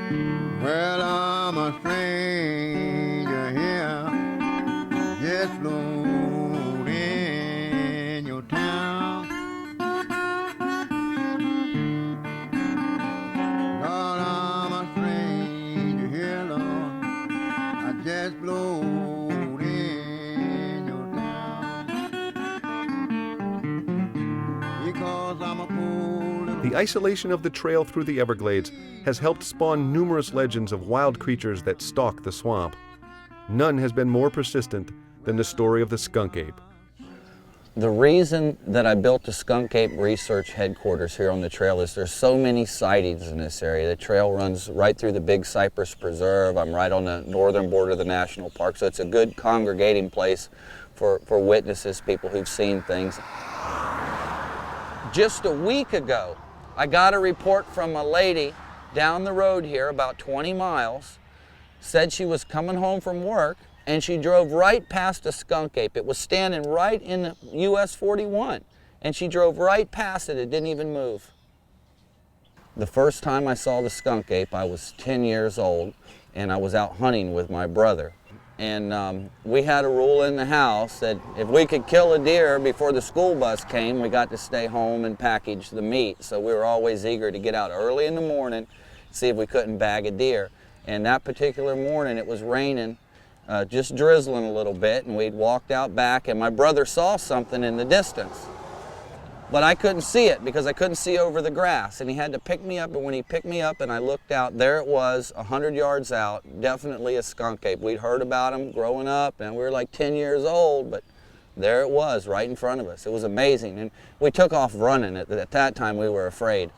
Well, I'm a stranger here, just floating in your town. Lord, I'm a stranger here, Lord, I just float in your town. Because I'm a poor little... The isolation of the trail through the Everglades has helped spawn numerous legends of wild creatures that stalk the swamp. None has been more persistent than the story of the skunk ape. The reason that I built the Skunk Ape research headquarters here on the trail is there's so many sightings in this area. The trail runs right through the Big Cypress Preserve. I'm right on the northern border of the national park, so it's a good congregating place for witnesses, people who've seen things. Just a week ago, I got a report from a lady down the road here, about 20 miles, said she was coming home from work, and she drove right past a skunk ape. It was standing right in the US 41, and she drove right past it. It didn't even move. The first time I saw the skunk ape, I was 10 years old, and I was out hunting with my brother. And we had a rule in the house that if we could kill a deer before the school bus came, we got to stay home and package the meat. So we were always eager to get out early in the morning, see if we couldn't bag a deer. And that particular morning, it was raining, just drizzling a little bit, and we'd walked out back, and my brother saw something in the distance. But I couldn't see it because I couldn't see over the grass, and he had to pick me up, and when he picked me up and I looked out, there it was, 100 yards out, definitely a skunk ape. We'd heard about him growing up, and we were like 10 years old, but there it was right in front of us. It was amazing, and we took off running. At that time, we were afraid.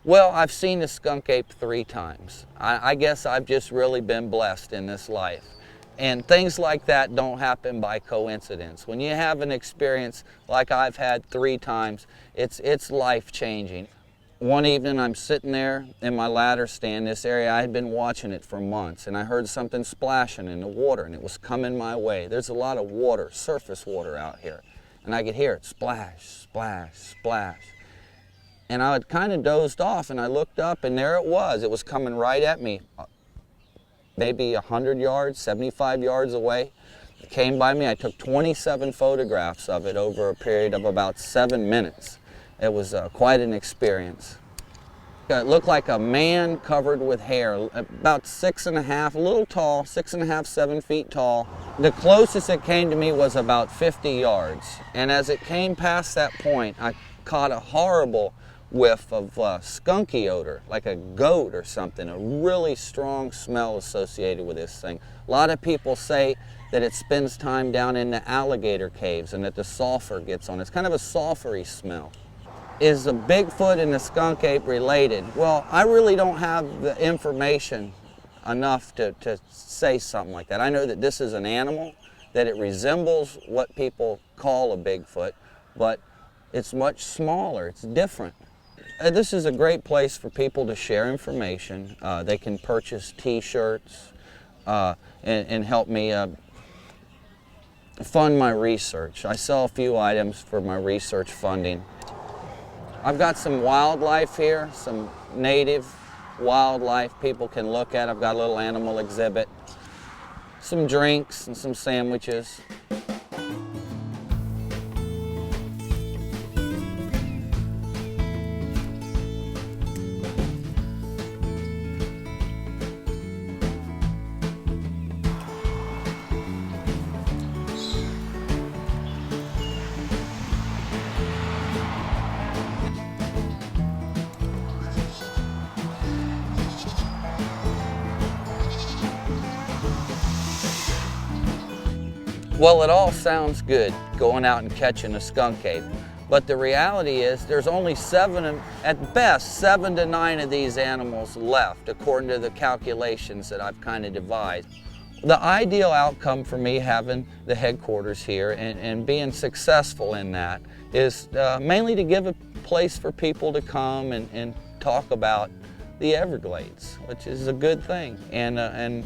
Well, I've seen the skunk ape 3 times. I guess I've just really been blessed in this life. And things like that don't happen by coincidence. When you have an experience like I've had 3 times, it's life-changing. One evening I'm sitting there in my ladder stand, this area, I had been watching it for months, and I heard something splashing in the water, and it was coming my way. There's a lot of water, surface water out here, and I could hear it splash, splash, splash. And I had kind of dozed off, and I looked up, and there it was. It was coming right at me. Maybe 100 yards, 75 yards away. It came by me. I took 27 photographs of it over a period of about 7 minutes. It was quite an experience. It looked like a man covered with hair, about 6.5, a little tall, 6.5, 7 feet tall. The closest it came to me was about 50 yards. And as it came past that point, I caught a horrible whiff of skunky odor, like a goat or something, a really strong smell associated with this thing. A lot of people say that it spends time down in the alligator caves and that the sulfur gets on it. It's kind of a sulfury smell. Is the Bigfoot and the skunk ape related? Well, I really don't have the information enough to say something like that. I know that this is an animal, that it resembles what people call a Bigfoot, but it's much smaller, it's different. This is a great place for people to share information. They can purchase t-shirts and help me fund my research. I sell a few items for my research funding. I've got some wildlife here, some native wildlife people can look at. I've got a little animal exhibit, some drinks and some sandwiches. Well, it all sounds good, going out and catching a skunk ape. But the reality is there's only at best 7 to 9 of these animals left, according to the calculations that I've kind of devised. The ideal outcome for me having the headquarters here and being successful in that is mainly to give a place for people to come and talk about the Everglades, which is a good thing. And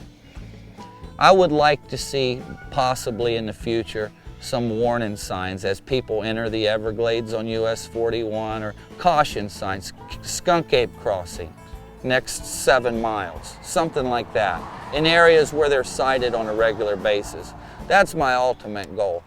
I would like to see, possibly in the future, some warning signs as people enter the Everglades on US 41, or caution signs, skunk ape crossing, next 7 miles, something like that, in areas where they're sighted on a regular basis. That's my ultimate goal.